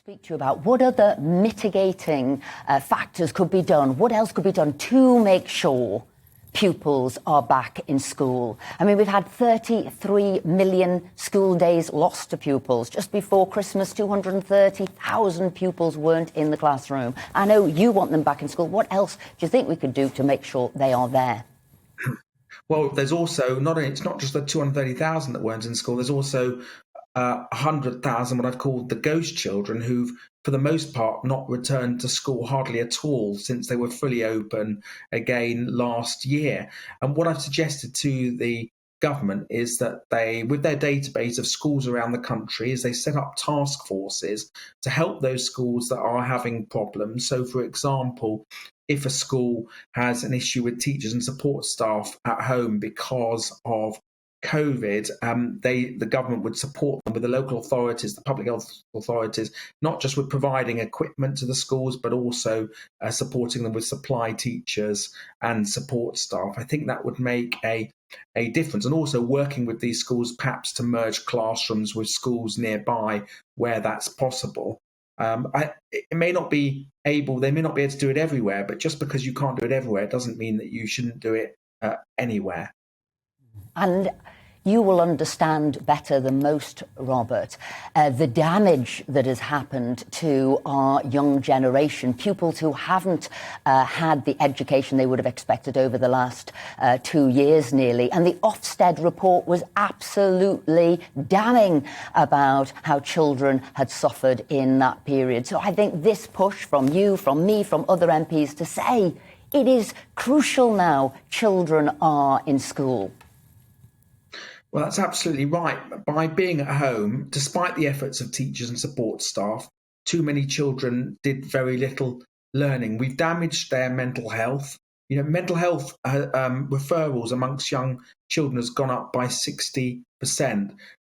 Speak to you about what other mitigating factors could be done. What else could be done to make sure pupils are back in school? I mean, we've had 33 million school days lost to pupils. Just before Christmas, 230,000 pupils weren't in the classroom. I know you want them back in school. What else do you think we could do to make sure they are there? Well, there's also it's not just the 230,000 that weren't in school. There's also 100,000 what I've called the ghost children who've, for the most part, not returned to school hardly at all since they were fully open again last year. And what I've suggested to the government is that they, with their database of schools around the country, is they set up task forces to help those schools that are having problems. So, for example, if a school has an issue with teachers and support staff at home because of COVID, the government would support them with the local authorities, the public health authorities, not just with providing equipment to the schools, but also supporting them with supply teachers and support staff. I think that would make a difference, and also working with these schools perhaps to merge classrooms with schools nearby where that's possible. They may not be able to do it everywhere, but just because you can't do it everywhere doesn't mean that you shouldn't do it anywhere. And you will understand better than most, Robert, the damage that has happened to our young generation, pupils who haven't had the education they would have expected over the last 2 years nearly. And the Ofsted report was absolutely damning about how children had suffered in that period. So I think this push from you, from me, from other MPs to say it is crucial now children are in school. Well, that's absolutely right. By being at home, despite the efforts of teachers and support staff, too many children did very little learning. We've damaged their mental health. Mental health referrals amongst young children has gone up by 60%.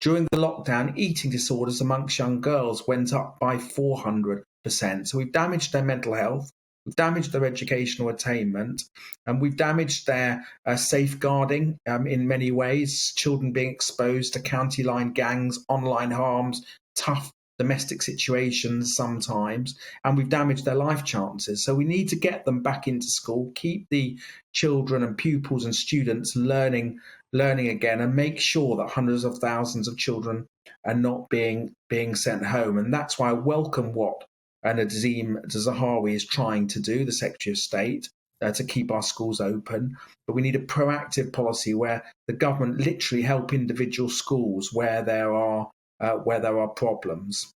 During the lockdown, eating disorders amongst young girls went up by 400%. So we've damaged their mental health. We've damaged their educational attainment, and we've damaged their safeguarding in many ways, children being exposed to county line gangs, online harms, tough domestic situations sometimes, and we've damaged their life chances. So we need to get them back into school, keep the children and pupils and students learning again, and make sure that hundreds of thousands of children are not being sent home. And that's why I welcome what Nazim Zahawi is trying to do, the Secretary of State, to keep our schools open. But we need a proactive policy where the government literally help individual schools where there are problems.